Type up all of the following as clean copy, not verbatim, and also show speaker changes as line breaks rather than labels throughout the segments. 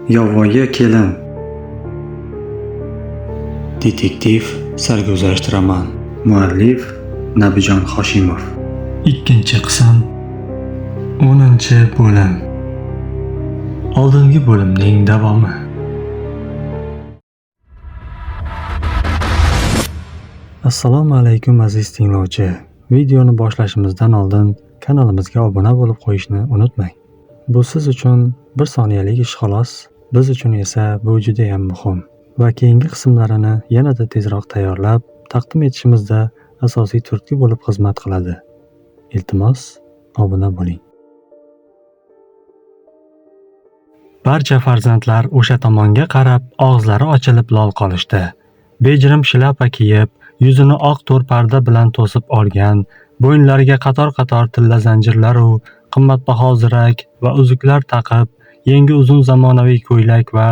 Yovvoyi kelin. Detektiv sarguzasht roman. Muallif Nabijon Hoshimov.
Ikkinchi qism 10-bo'lim. Oldingi bo'limning davomi. Assalomu alaykum aziz tinglovchi. Videoni boshlashimizdan oldin kanalimizga obuna bo'lib qo'yishni unutmang. Bu siz uchun bir soniyalik ish xolos, biz uchun esa bu juda ham muhim va keyingi qismlarini yanada tezroq tayyorlab taqdim etishimizda asosiy turtki bo'lib xizmat qiladi. Iltimos, obuna bo'ling. Barcha farzandlar o'sha tomonga qarab og'izlari ochilib lol qolishdi. Bejirim shlyapa kiyib, yuzini oq to'r parda bilan to'sib olgan, bo'ynlariga qator-qator tilla zanjirlar u qimmatbaho zirak va uzuklar taqib, yengi uzun zamonaviy ko'ylak va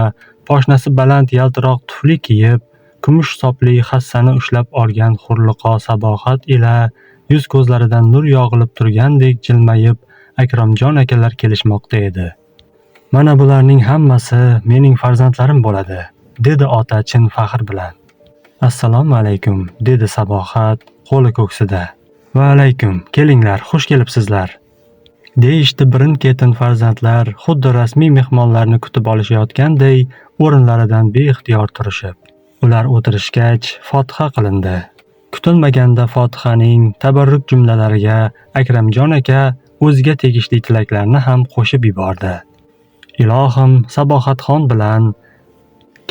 poshnasi baland yaltiroq tufli kiyib, kumush sopli hassani ushlab olgan hurliqo Sabohat ila yuz-ko'zlaridan nur yog'ilib turgandek jilmayib Akromjon akalar kelishmoqda edi. Mana bularning hammasi mening farzandlarim bo'ladi, dedi ota chin faxr bilan. Assalomu alaykum, dedi Sabohat qo'li ko'ksida. Va alaykum, kelinglar, xush kelibsizlar. Deyishdi birin-ketin farzandlar xuddi rasmiy mehmonlarni kutib olishayotganday o'rinlaridan beixtiyor turishib. Ular o'tirishgach, Fotiha qilindi. Kutilmaganda Fotihaning tabarruk jumlalariga Akramjon aka o'ziga tegishli tilaklarni ham qo'shib yubordi. Ilohim, Sabohatxon bilan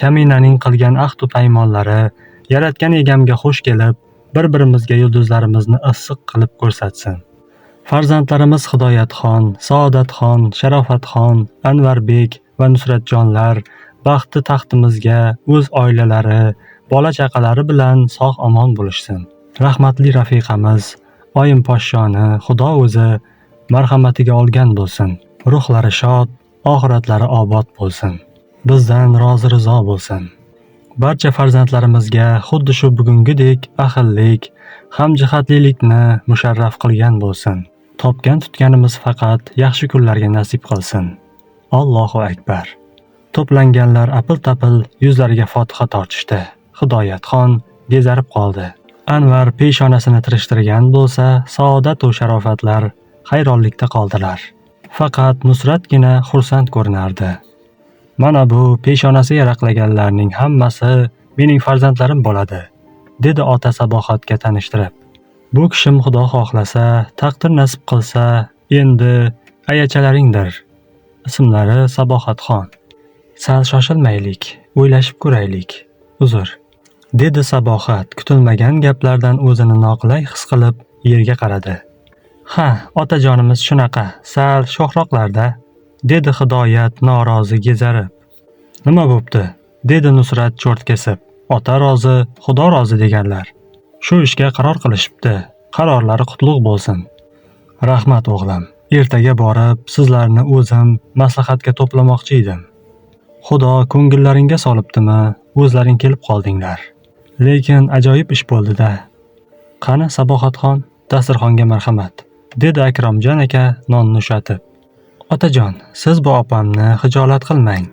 Kaminaning qilgan ahd-u paymonlari yaratgan egamga xush kelib, bir-birimizga yulduzlarimizni issiq qilib ko'rsatsin. Farzandlarimiz Hidoyatxon, Saodatxon, Sharofatxon, Anvarbek va Nusratjonlar baxti taxtimizga o'z oilalari, bola-chaqalari bilan sog'-omon bo'lishsin. Rahmatli rafiqamiz Oyim poshshoni Xudo o'zi marhamatiga olgan bo'lsin. Ruhlari shod, oxiratlari obod bo'lsin. Bizdan rozi rizo bo'lsin. Barcha farzandlarimizga xuddi shu bugungidek ahillik, hamjihatlilikni musharraf qilgan bo'lsin. Topgan tutganimiz faqat yaxshi kunlarga nasib qilsin. Allohu akbar. To'planganlar apil-tapil yuzlariga Fotiha tortishdi. Hidoyatxon gezarib qoldi. Anvar peshonasini tirishtirgan bo'lsa, Saodat va Sharofatlar hayronlikda qoldilar. Faqat Nusratgina xursand ko'rinardi. Mana bu peshonasi yaraqlaganlarning hammasi mening farzandlarim bo'ladi, dedi ota Sabohatga tanishtirib. Bu kishim Xudo xohlasa, taqdir nasib qilsa, endi ayachalaringdir. Ismlari Sabohatxon. Sal shoshilmaylik, o'ylashib ko'raylik. Uzr, dedi Sabohat kutilmagan gaplardan o'zini noqulay his qilib yerga qaradi. Ha, otajonimiz shunaqa, sal sho'xroqlarda, dedi Hidoyat norozi gezarib. Nima bo'pti? Dedi Nusrat cho'rt kesib. Ota rozi, Xudo rozi deganlar. Shu ishga qaror qilishibdi. Qarorlari qutlug' bo'lsin. Rahmat o'g'lim. Ertaga borib sizlarni o'zim maslahatga to'plamoqchi edim. Xudo ko'ngillaringga solibdimi, o'zlaring kelib qoldinglar. Lekin ajoyib ish bo'ldi-da. Qani Sabohatxon, dasturxonga marhamat, dedi Akromjon aka nonni ushatib. Otajon, siz bu opamni xijolat qilmang.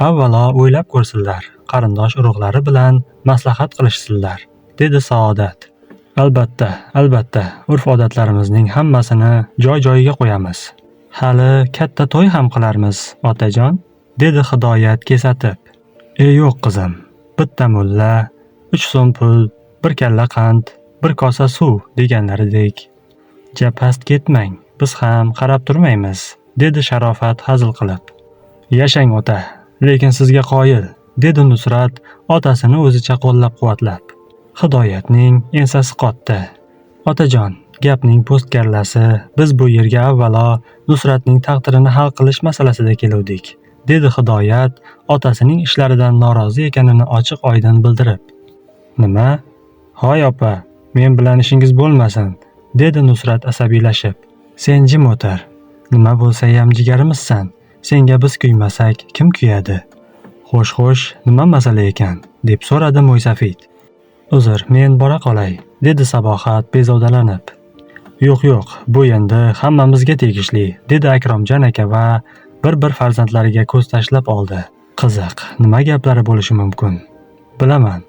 Avvalo o'ylab ko'rsinlar, qarindosh urug'lari bilan maslahat qilishsinlar, dedi Saodat. Albatta, albatta, urf-odatlarimizning hammasini joy-joyiga qo'yamiz. Hali katta to'y ham qilarmiz, otajon, dedi Hidoyat kesatib. Yo'q qizim, bitta mulla, 3 so'm pul, bir kalla qand, bir kosa suv deganlaridek. Japast ketmang, biz ham qarab turmaymiz, dedi Sharofat hazil qilib. Yashang ota, lekin sizga qoyil, dedi Nusrat otasini o'zicha qo'llab-quvvatlab. Hidoyatning ensasi qotdi. Otajon, gapning postkarlasi, biz bu yerga avvalo Nusratning taqdirini hal qilish masalasida keluvdik, dedi Hidoyat otasining ishlaridan norozi ekanini ochiq-oydin bildirib. Nima? Hoy opa, men bilan ishingiz bo'lmasin, dedi Nusrat asabiylashib. Sen jim o'tir. Nima bo'lsa ham jigarimizsan. Senga biz kuymasak, kim kuyadi? Xo'sh, nima masala ekan, deb so'radi Mo'ysafid. Uzr, men bora qolay, dedi Sabohat bezovdalanib. Yo'q, bu endi hammamizga tegishli, dedi Akromjon aka va bir farzandlariga ko'z tashlab oldi. Qiziq, nima gaplari bo'lishi mumkin? Bilaman,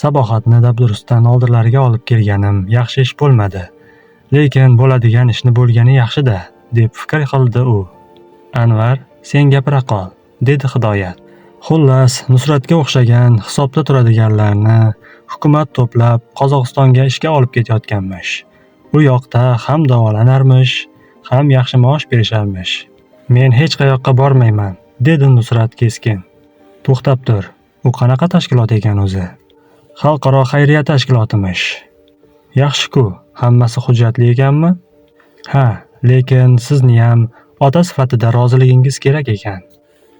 Sabohatni dabdurustdan oldilariga olib kelganim yaxshi ish bo'lmadi. Lekin bo'ladigan ishni bo'lgani yaxshi-da, deb fikr qildi u. Anvar, sen gapira qol, dedi Hidoyat. Xullas, Nusratga o'xshagan hisobda turadiganlarni hukumat to'plab Qozog'istonga ishga olib ketayotganmish. U yoqda ham davolanarmish, ham yaxshi maosh berisharmish. Men hech qayoqqa bormayman, dedi Nusrat keskin. To'xtab tur, u qanaqa tashkilot ekan o'zi? Xalqaro xayriya tashkilotimiş. Yaxshi-ku, hammasi hujjatli ekanmi? Ha, lekin sizni ham ota sifatida roziligingiz kerak ekan.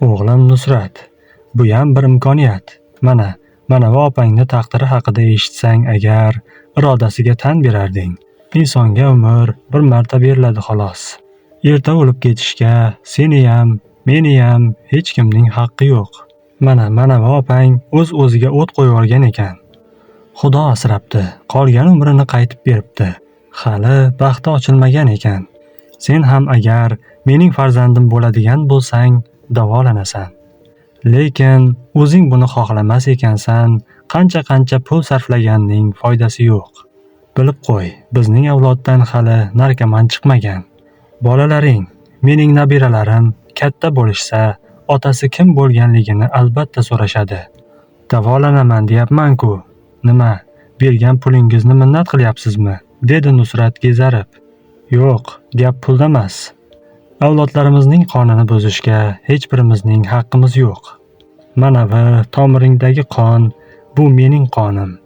O'g'lim Nusrat, bu ham bir imkoniyat. Mana va opangni taqdiri haqida eshitsang agar, irodasiga tan berarding. Insonga umr bir marta beriladi xolos. Erta o'lib ketishga seni ham, meni ham hech kimning haqqi yo'q. Mana va opang o'ziga o't qo'yib olgan ekan. Xudo asrabdi, qolgan umrini qaytib beribdi. Hali baxti ochilmagan ekan. Sen ham agar mening farzandim bo'ladigan bo'lsang, davolanasan. Lekin o'zing buni xohlamas ekansan, qancha pul sarflaganning foydasi yo'q. Bilib qo'y, bizning avloddan hali narkoman chiqmagan. Bolalaring, mening nabiralarim katta bo'lishsa, otasi kim bo'lganligini albatta so'rashadi. Davolanaman deyapman-ku. Nima, bergan pulingizni minnat qilyapsizmi? Dedi Nusrat gezarib. Yo'q, gap pulda emas. Avlodlarimizning qonini buzishga hech birimizning haqqimiz yo'q. Mana va tomiringdagi qon, bu mening qonim.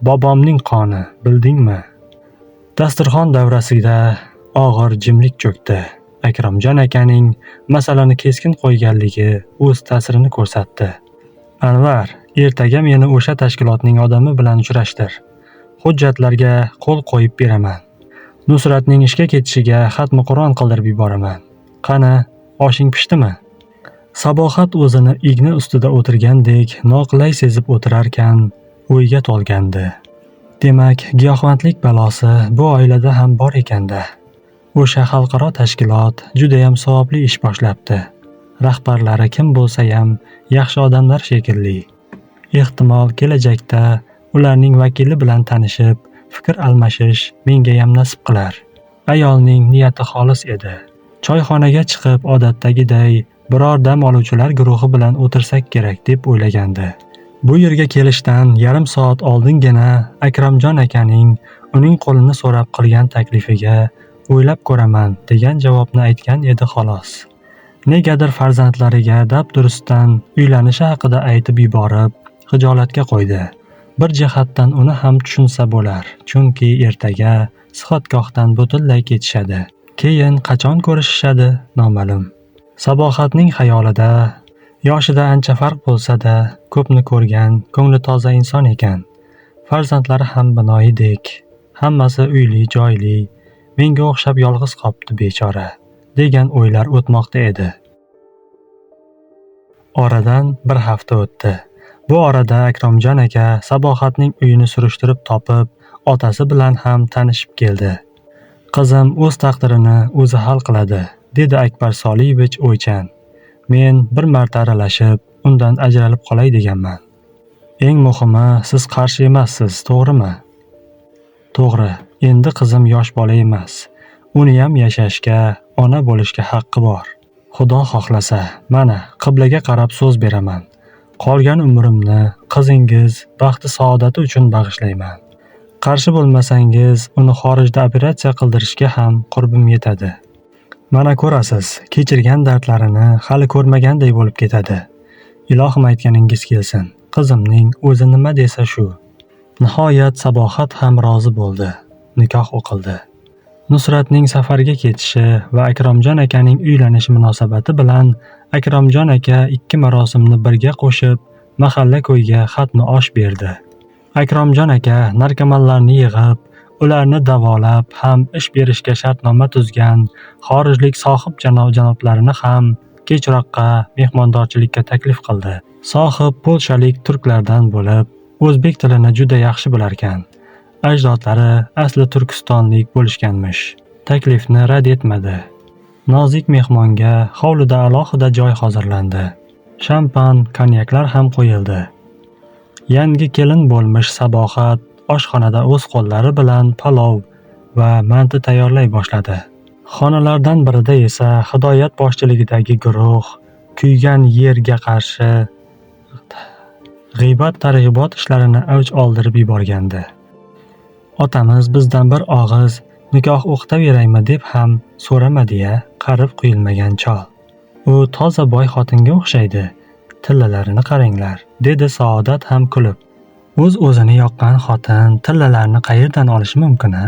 Bobomning qoni, bildingmi? Dasturxon davrasida og'ir jimlik cho'kdi. Akromjon akaning masalani keskin qo'yganligi o'z ta'sirini ko'rsatdi. Anvar, ertaga meni o'sha tashkilotning odami bilan uchrashtir. Hujjatlarga qo'l qo'yib beraman. Nusratning ishga ketishiga xatmi Qur'on qildirib yuboraman. Qani, oshing pishdimi? Sabohat o'zini igna ustida o'tirgandek noqulay sezib o'tirarkan, o'yga tolgandi. Demak, giyohvandlik balosi bu oilada ham bor ekanda. O'sha xalqaro tashkilot juda ham savobli ish boshlabdi. Rahbarlari kim bo'lsa ham yaxshi odamlar shekilli. Ehtimol kelajakda ularning vakili bilan tanishib, fikr almashish menga ham nasib qilar. Ayolning niyati xolis edi. Choyxonaga chiqib odatdagiday biror dam oluvchilar guruhi bilan o'tirsak kerak deb o'ylagandi. Bu yerga kelishdan yarim soat oldingina Akramjon akaning uning qo'lini so'rab qilgan taklifiga o'ylab ko'raman degan javobni aytgan edi xolos. Negadir farzandlariga dabdurustdan uylanishi haqida aytib yuborib, xijolatga qo'ydi. Bir jihatdan uni ham tushunsa bo'lar, chunki ertaga sihatgohdan butunlay ketishadi. Keyin qachon ko'rishishadi noma'lum. Sabohatning xayolida yoshida ancha farq bo'lsa-da, ko'pni ko'rgan, ko'ngli toza inson ekan. Farzandlari ham binoyidek, hammasi uyli-joyli, menga o'xshab yolg'iz qopti bechora, degan o'ylar o'tmoqda edi. Oradan bir hafta o'tdi. Bu orada Akromjon aka Sabohatning uyini surishtirib topib, otasi bilan ham tanishib keldi. Qizim o'z taqdirini o'zi hal qiladi, dedi Akbar Soliyevich o'ychan. Men bir marta aralashib, undan ajralib qolay deganman. Eng muhimi, siz qarshi emassiz, to'g'rimi? To'g'ri, endi qizim yosh bola emas. Uni ham yashashga, ona bo'lishga haqqi bor. Xudo xohlasa, mana qiblaga qarab so'z beraman. Qolgan umrimni qizingiz baxti saodati uchun bag'ishlayman. Qarshi bo'lmasangiz, uni xorijda operatsiya qildirishga ham qurbim yetadi. Mana ko'rasiz, kechirgan dardlarini hali ko'rmaganday bo'lib ketadi. Ilohim aytganingiz kelsin. Qizimning o'zi nima desa shu. Nihoyat Sabohat ham rozi bo'ldi. Nikoh o'qildi. Nusratning safarga ketishi va Akromjon akaning uylanishi munosabati bilan Akromjon aka ikki marosimni birga qo'shib, mahalla ko'yga xatmi osh berdi. Akromjon aka narkomanlarni yig'ib, ularni davolab ham ish berishga shartnoma tuzgan xorijlik sohib janoblarini ham kechroqqa mehmondorchilikka taklif qildi. Sohib polshalik turklardan bo'lib, o'zbek tilini juda yaxshi bilarkan. Ajdodlari asli turkistonlik bo'lishganmish. Taklifni rad etmadi. Nozik mehmonga hovlida alohida joy hozirlandi. Shampan, konyaklar ham qo'yildi. Yangi kelin bo'lmish Sabohat oshxonada o'z qo'llari bilan palov va manti tayyorlay boshladi. Xonalardan birida esa Hidoyat boshchiligidagi guruh kuygan yerga qarshi g'iybat-targ'ibot ishlarini avj oldirib yuborgandi. Otamiz bizdan bir og'iz nikoh o'qitaveraymi deb ham so'ramadi-ya, qarib quyilmagan chol. U toza boy xotinga o'xshaydi. Tillalarini qaranglar, dedi Saodat ham kulib. O'z-o'zini yoqqan xotin tillalarni qayerdan olishi mumkin-a?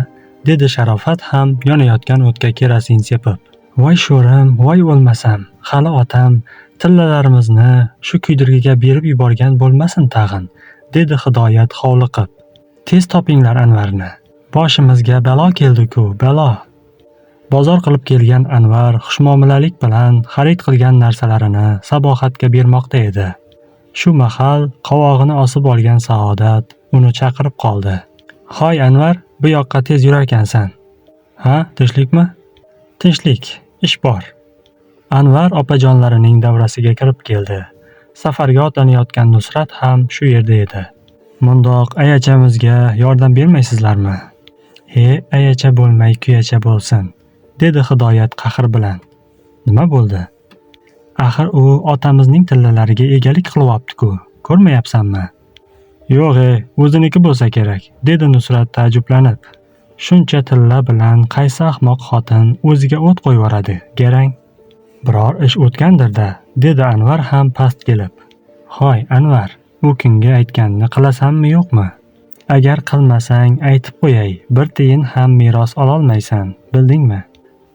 Dedi Sharofat ham yonayotgan o'tga kerosin sepib. Voy sho'rim, voy o'lmasam, hali otam tillalarimizni shu kuydirgiga berib yuborgan bo'lmasin tag'in, dedi Hidoyat hovliqib. Tez topinglar Anvarni. Boshimizga balo keldi-ku, balo. Bozor qilib kelgan Anvar xushmuomalalik bilan xarid qilgan narsalarini Sabohatga bermoqda edi. Shu mahal qovog'ini osib olgan Saodat uni chaqirib qoldi. "Hoy Anvar, bu yoqqa tez yurarkansan." "Ha, tinchlikmi?" "Tinchlik, ish bor." Anvar opajonlarining davrasiga kirib keldi. Safarga otlanayotgan Nusrat ham shu yerda edi. "Mundoq ayachamizga yordam bermaysizlarmi?" "He, ayacha bo'lmay kuyacha bo'lsin", dedi Hidoyat qahr bilan. "Nima bo'ldi? Axir u otamizning tillalariga egalik qilyapti-ku, ko'rmayapsanmi?" "Yo'q, o'ziniki bo'lsa kerak", dedi Nusrat taajjublanib. "Shuncha tilla bilan qaysi ahmoq xotin o'ziga o't qo'yvoradi, garang? Biror ish o'tgandir-da", dedi Anvar ham past kelib. "Hoy Anvar, u kunga aytganini qilasanmi yo'qmi? Agar qilmasang aytib qo'yay, bir tiyin ham meros ololmaysan, bildingmi?"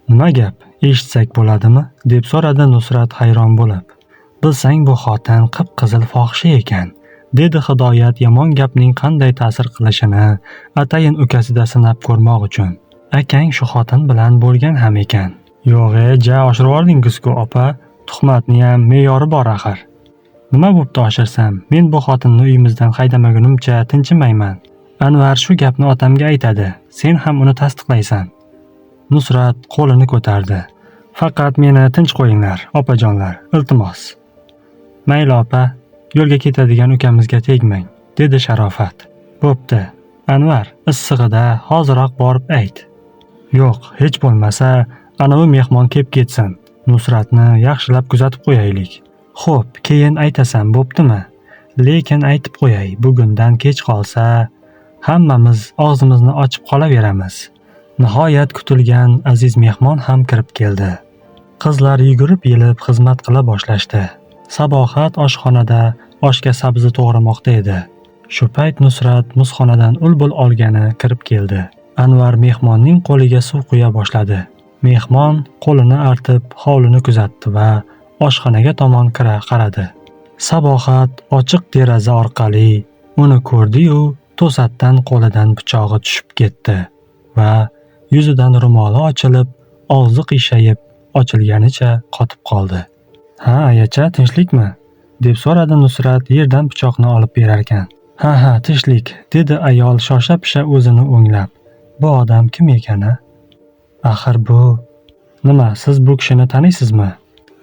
"Nima gap, eshitsak bo'ladimi?" deb so'radi Nusrat hayron bo'lib. "Bilsang bu xotin qip-qizil fohisha ekan", dedi Hidoyat yomon gapning qanday ta'sir qilishini atayin ukasida sinab ko'rmoq uchun. "Akang shu xotin bilan bo'lgan ham ekan." "Yo'q, ja oshirib yordingiz-ku opa, tuhmatni ham me'yori bor axir." "Nima bo'pti oshirsam, men bu xotinni uyimizdan haydamagunimcha tinchimayman. Anvar shu gapni otamga aytadi, sen ham uni tasdiqlaysan." Nusrat qo'lini ko'tardi. "Faqat meni tinch qo'yinglar, opajonlar, iltimos." "Mayli opa, yo'lga ketadigan ukamizga tegmang", dedi Sharofat. "Bo'pti. Anvar, issig'ida hoziroq borib ayt." "Yo'q, hech bo'lmasa, anavi mehmon kelib ketsin. Nusratni yaxshilab kuzatib qo'yaylik." "Xo'p, keyin aytasan, bo'ptimi? Lekin aytib qo'yay, bugundan kech qolsa, hammamiz og'zimizni ochib qolaveramiz." Nihoyat kutilgan aziz mehmon ham kirib keldi. Qizlar yugurib yelib xizmat qila boshlashdi. Sabohat oshxonada oshga sabzi to'g'ramoqda edi. Shu payt Nusrat muzxonadan ul-bul olgani kirib keldi. Anvar mehmonning qo'liga suv quya boshladi. Mehmon qo'lini artib hovlini kuzatdi va oshxonaga tomon qaradi. Sabohat ochiq deraza orqali uni ko'rdi-yu, to'satdan qo'lidan pichog'i tushib ketdi va yuzidan ro'moli ochilib, og'zi qiyshayib ochilganicha qotib qoldi. "Ha, ayacha, tinchlikmi?" deb so'radi Nusrat yerdan pichoqni olib berarkan. Ha, tinchlik", dedi ayol shosha-pisha o'zini o'nglab. "Bu odam kim ekan-a? Axir bu... Nima, siz bu kishini taniysizmi?"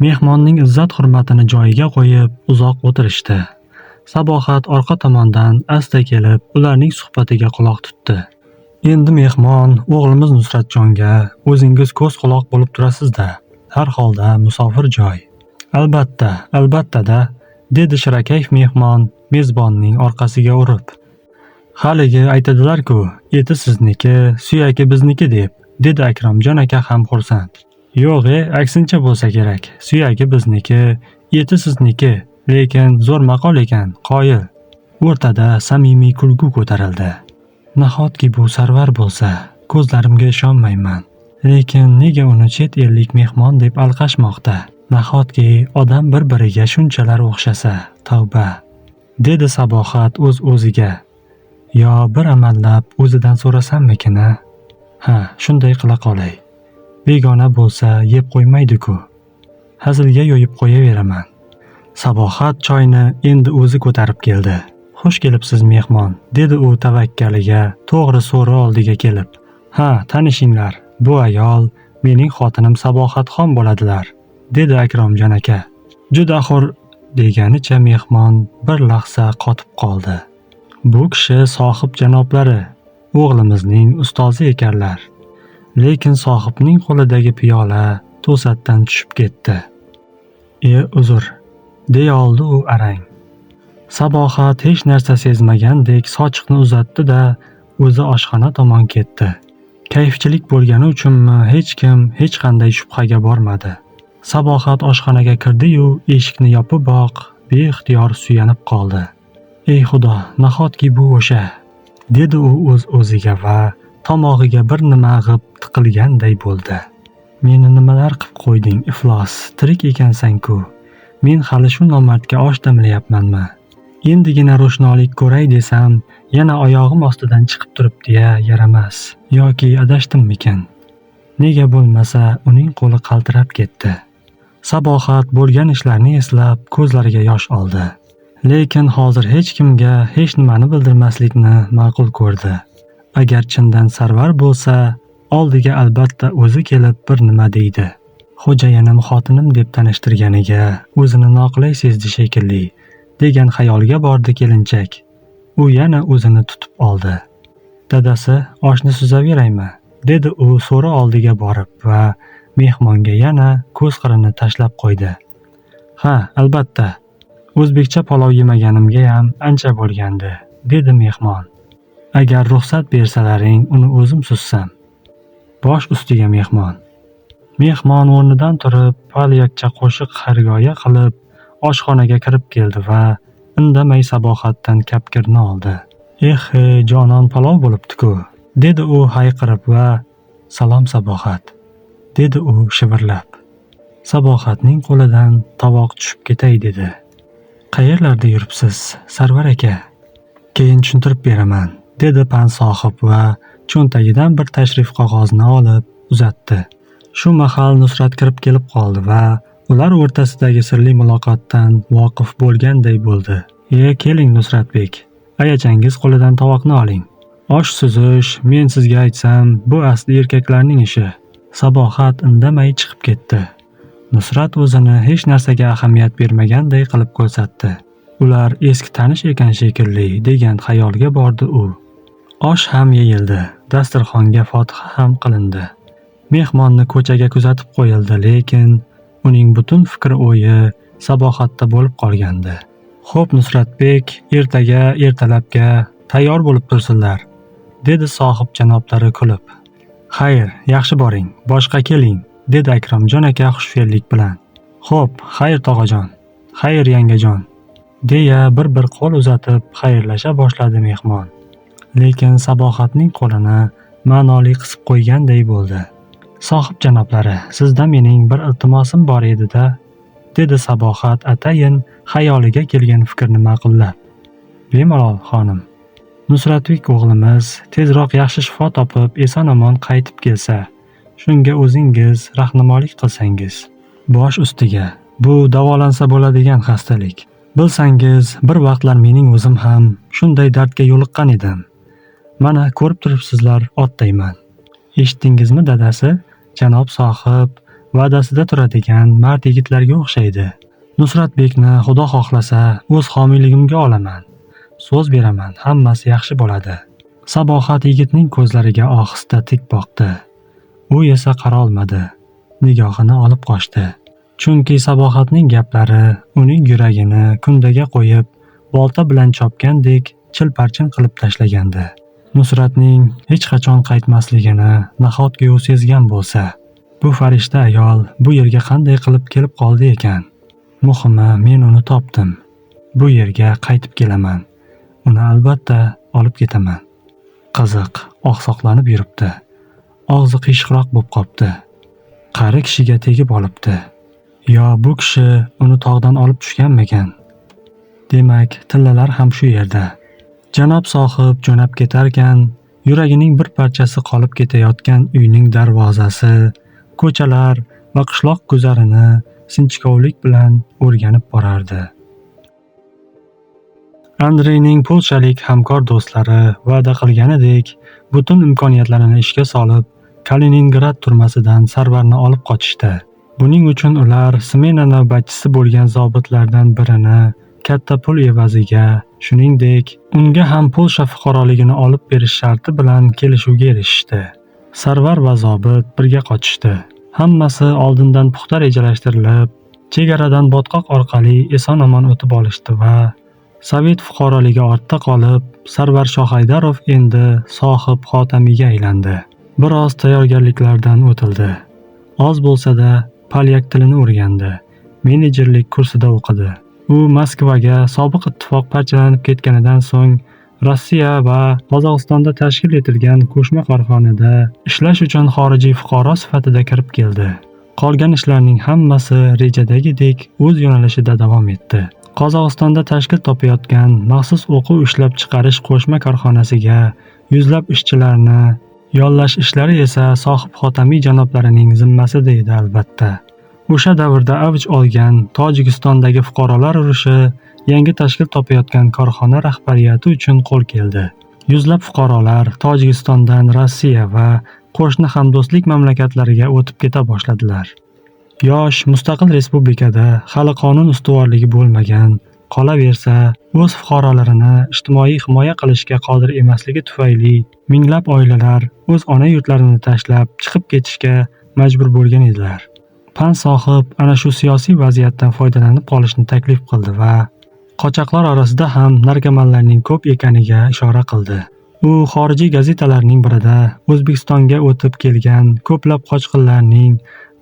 Mehmonning izzat-hurmatini joyiga qo'yib, uzoq o'tirishdi. Sabohat orqa tomondan asta kelib, ularning suhbatiga quloq tutdi. "Endi mehmon o'g'limiz Nusratjonga o'zingiz ko'z-quloq bo'lib turasiz-da. Har holda musofir joy." Albatta-da", dedi shirakayf mehmon mezbonning orqasiga urib. "Haligi aytadilar-ku, eti sizniki, suyagi bizniki deb", dedi Akromjon aka ham xursand. "Yo'q, aksincha bo'lsa kerak. Suyagi bizniki, eti sizniki, lekin zo'r maqol ekan, qoyil." O'rtada samimiy kulgu ko'tarildi. Nahotki bu Sarvar bo'lsa, ko'zlarimga ishonmayman. Lekin nega uni chet ellik mehmon deb alqashmoqda? Nahotki odam bir-biriga shunchalar o'xshasa, tavba, dedi Sabohat o'z-o'ziga. Yo bir amallab o'zidan so'rasammikin-a? Ha, shunday qila qolay. Begona bo'lsa yeb qo'ymaydi-ku. Hazilga yo'yib qo'yaveraman. Sabohat choyni endi o'zi ko'tarib keldi. "Xush kelibsiz mehmon", dedi u tavakkaliga to'g'ri so'ri oldiga kelib. "Ha, tanishinglar, bu ayol mening xotinim Sabohatxon bo'ladilar", dedi Akromjon aka. "Juda xur", deganicha mehmon bir lahza qotib qoldi. Bu kishi sohib janoblari, o'g'limizning ustozi ekanlar. Lekin sohibning qo'lidagi piyola to'satdan tushib ketdi. Uzr, deya oldi u arang. Sabohat hech narsa sezmagandek sochiqni uzatdi-da, o'zi oshxona tomon ketdi. Kayfchilik bo'lgani uchunmi hech kim hech qanday shubhaga bormadi. Sabohat oshxonaga kirdi-yu, eshikni yopiboq beixtiyor suyanib qoldi. Ey Xudo, nahotki bu o'sha, dedi u o'z-o'ziga va tomog'iga bir nima g'ib tiqilganday bo'ldi. Meni nimalar qilib qo'yding, iflos, tirik ekansan-ku. Men hali shu nomardga osh damlayapmanmi? Endigina ro'shnolik ko'ray desam, yana oyog'im ostidan chiqib turibdi-ya, yaramas. Yoki adashtimmikan? Nega bo'lmasa, uning qo'li qaltirab ketdi. Sabohat bo'lgan ishlarni eslab ko'zlariga yosh oldi. Lekin hozir hech kimga hech nimani bildirmaslikni ma'qul ko'rdi. Agar chindan Sarvar bo'lsa, oldiga albatta o'zi kelib bir nima deydi. Xo'jayinim xotinim deb tanishtirganiga o'zini noqulay sezdi shekilli, degan xayolga bordi kelinchak. U yana o'zini tutib oldi. Dadasi, oshni suzaveraymi? Dedi u so'ri oldiga borib va mehmonga yana ko'z qirini tashlab qo'ydi. Ha, albatta. O'zbekcha palov yemaganimga ham ancha bo'lgandi, dedi mehmon. Agar ruxsat bersalaring, uni o'zim sussam. Bosh ustiga mehmon. Mehmon o'rnidan turib, palyakcha qo'shiq xargoya qilib, oshxonaga kirib keldi va indamay Sabohatdan kapkirni oldi. Jonon palov bo'libdi-ku, dedi u hayqirib va salom Sabohat, dedi u shivirlab. Sabohatning qo'lidan tovoq tushib ketay dedi. Qayerlarda yuribsiz, Sarvar aka? Keyin tushuntirib beraman, dedi pan sohib va cho'ntagidan bir tashrif qog'ozni olib uzatdi. Shu mahal Nusrat kirib kelib qoldi va ular o'rtasidagi sirli muloqotdan voqif bo'lganday bo'ldi. Keling Nusratbek, ayachangiz qo'lidan tovoqni oling. Osh suzish, men sizga aytsam, bu asli erkaklarning ishi. Sabohat indamay chiqib ketdi. Nusrat o'zini hech narsaga ahamiyat bermaganday qilib ko'rsatdi. Ular eski tanish ekan shekilli, degan xayolga bordi u. Osh ham yeyildi, dasturxonga fotiha ham qilindi. Mehmonni ko'chaga kuzatib qo'yildi, lekin uning butun fikr-o'yi Sabohatda bo'lib qolgandi. Xo'p Nusratbek, ertalabga tayyor bo'lib tursinlar, dedi sohib janoblari kulib. Xayr, yaxshi boring, boshqa keling, dedi Akromjon aka xushfe'llik bilan. Xo'p, xayr tog'ajon, xayr yangajon, deya bir qo'l uzatib xayrlasha boshladi mehmon. Lekin Sabohatning qo'lini ma'noli qisib qo'yganday bo'ldi. Sohib janoblari, sizda mening bir iltimosim bor edi-da, dedi Sabohat atayin xayoliga kelgan fikrni ma'qullab. Bemalol xonim. Nusratbek o'g'limiz tezroq yaxshi shifo topib, eson-omon qaytib kelsa, shunga o'zingiz rahnamolik qilsangiz. Bosh ustiga, bu davolansa bo'ladigan xastalik. Bilsangiz, bir vaqtlar mening o'zim ham shunday dardga yo'liqqan edim. Mana ko'rib turibsizlar, otdayman. Eshitdingizmi dadasi? Janob sohib va'dasida turadigan mard yigitlarga o'xshaydi. Nusratbekni Xudo xohlasa o'z homiyligimga olaman. So'z beraman, hammasi yaxshi bo'ladi. Sabohat yigitning ko'zlariga ohista tik boqdi. U esa qarolmadi. Nigohini olib qochdi. Chunki Sabohatning gaplari uning yuragini kundaga qo'yib, bolta bilan chopgandek chilparchin qilib tashlagandi. Nusratning hech qachon qaytmasligini nahotki u sezgan bo'lsa, bu farishta ayol bu yerga qanday qilib kelib qoldi ekan? Muhimi, men uni topdim. Bu yerga qaytib kelaman. Uni albatta olib ketaman. Qiziq, oqsoqlanib yuribdi. Og'zi qiyshiqroq bo'lib qopti. Qari kishiga tegib olibdi. Yo bu kishi uni tog'dan olib tushganmikan? Demak, tillalar ham shu yerda. Janob sohib jo'nab ketarkan, yuragining bir parchasi qolib ketayotgan uyning darvozasi, ko'chalar va qishloq guzarini sinchkovlik bilan o'rganib borardi. Andreyning polshalik hamkor do'stlari va'da qilganidek, butun imkoniyatlarini ishga solib, Kaliningrad turmasidan Sarvarni olib qochishdi. Buning uchun ular smena navbatchisi bo'lgan zobitlardan birini katta pul evaziga, shuningdek, unga ham Polsha fuqaroligini olib berish sharti bilan kelishuvga erishishdi. Sarvar va zobit birga qochishdi. Hammasi oldindan puxta rejalashtirilib, chegaradan botqoq orqali eson-omon o'tib olishdi va Sovet fuqaroligi ortda qolib, Sarvar Shohaydarov endi sohib xotamiyga aylandi. Biroz tayyorgarliklardan o'tildi. Oz bo'lsa-da polyak tilini o'rgandi. Menejerlik kursida o'qidi. U Moskvaga sobiq ittifoq parchalanib ketganidan so'ng Rossiya va Qozog'istonda tashkil etilgan qo'shma korxonada ishlash uchun xorijiy fuqaro sifatida kirib keldi. Qolgan ishlarning hammasi rejadagidek o'z yo'nalishida davom etdi. Qozog'istonda tashkil topayotgan maxsus o'quv ishlab chiqarish qo'shma korxonasiga yuzlab ishchilarni yollash ishlari esa sohib xotamiy janoblarining zimmasida edi albatta. O'sha davrda avj olgan Tojikistondagi fuqarolar urushi yangi tashkil topayotgan korxona rahbariyati uchun qo'l keldi. Yuzlab fuqarolar Tojikistondan Rossiya va qo'shni hamdo'stlik mamlakatlariga o'tib keta boshladilar. Yosh mustaqil respublikada hali qonun ustuvorligi bo'lmagan, qolaversa, o'z fuqarolarini ijtimoiy himoya qilishga qodir emasligi tufayli minglab oilalar o'z ona yurtlarini tashlab chiqib ketishga majbur bo'lgan edilar. Pan sohib ana shu siyosiy vaziyatdan foydalanib qolishni taklif qildi va qochoqlar orasida ham narkomanlarning ko'p ekaniga ishora qildi. U xorijiy gazetalarning birida O'zbekistonga o'tib kelgan ko'plab qochqinlarning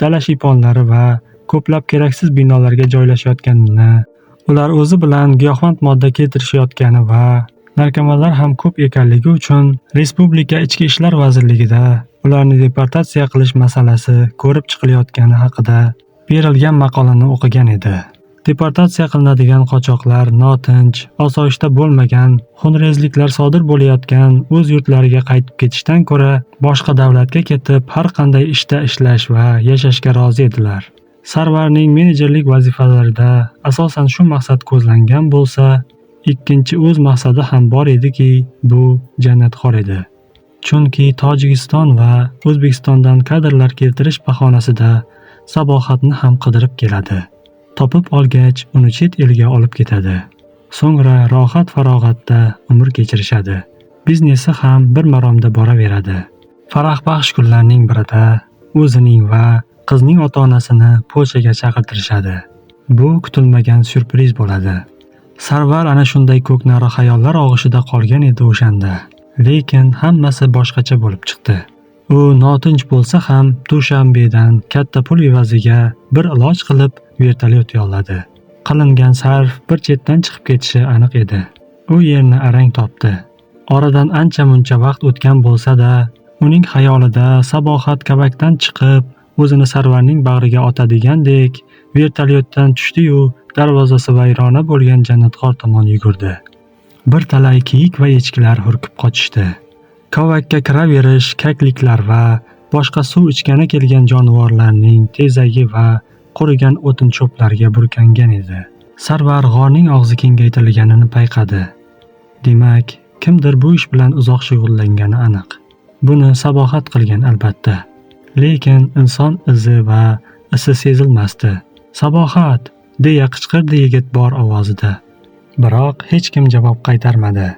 dala shiyponlari va ko'plab keraksiz binolarga joylashayotganini, ular o'zi bilan giyohvand modda keltirishayotgani va narkomanlar ham ko'p ekanligi uchun Respublika Ichki ishlar vazirligida ularni deportatsiya qilish masalasi ko'rib chiqilayotgani haqida berilgan maqolani o'qigan edi. Deportatsiya qilinadigan qochoqlar notinch, osoyishta bo'lmagan, xunrezliklar sodir bo'layotgan o'z yurtlariga qaytib ketishdan ko'ra boshqa davlatga ketib har qanday ishda ishlash va yashashga rozi edilar. Sarvarning menejerlik vazifalarida asosan shu maqsad ko'zlangan bo'lsa, ikkinchi o'z maqsadi ham bor ediki, bu jannatxor edi. Chunki Tojikiston va O'zbekistondan kadrlar keltirish bahonasida sabohatni ham qidirib keladi. Topib olgach, uni chet elga olib ketadi. So'ngra rohat-farog'atda umr kechirishadi. Biznesi ham bir maromda boraveradi. Farahbaxsh kunlarning birida o'zining va qizning ota-onasini Polshaga chaqirtirishadi. Bu kutilmagan syurpriz bo'ladi. Sarvar ana shunday ko'knari xayollar og'ushida qolgan edi o'shanda. Lekin hammasi boshqacha bo'lib chiqdi. U notinch bo'lsa ham Dushanbedan katta pul evaziga bir iloj qilib vertolyot yolladi. Qilingan sarf bir chetdan chiqib ketishi aniq edi. U yerni arang topdi. Oradan ancha-muncha vaqt o'tgan bo'lsa-da, uning xayolida sabohat kavakdan chiqib, o'zini Sarvarning bag'riga otadigandek vertolyotdan tushdi-yu, darvozasi vayrona bo'lgan jannatxor tomon yugurdi. Bir talay kiyik va echkilar hurkib qochishdi. Kavakka kiraverish kakliklar va boshqa suv ichgani kelgan jonivorlarning tezagi va qurigan o'tin cho'plarga burkangan edi. Sarvar g'orning og'zi kengaytirilganini payqadi. Demak, kimdir bu ish bilan uzoq shug'ullangani aniq. Buni sabohat qilgan albatta. Lekin inson izi va isi sezilmasdi. "Sabohat!" deya qichqirdi yigit bor ovozida. Biroq hech kim javob qaytarmadi.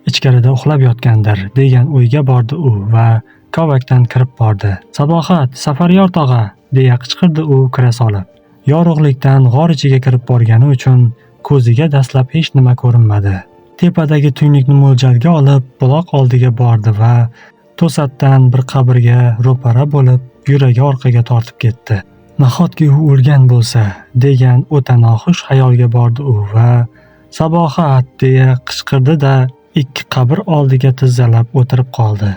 Ichkarida uxlab yotgandir degan o'yga bordi u va kavakdan kirib bordi. "Sabohat, Safaryor tog'a!" deya qichqirdi u kira solib. Yorug'likdan g'or ichiga kirib borgani uchun ko'ziga dastlab hech nima ko'rinmadi. Tepadagi tuynukni mo'ljalga olib buloq oldiga bordi va to'satdan bir qabrga ro'para bo'lib yuragi orqaga tortib ketdi. Nahotki u o'lgan bo'lsa degan o'ta noxush xayolga bordi u va "Sabohat!" deya qichqirdi-da, ikki qabr oldiga tizzalab o'tirib qoldi.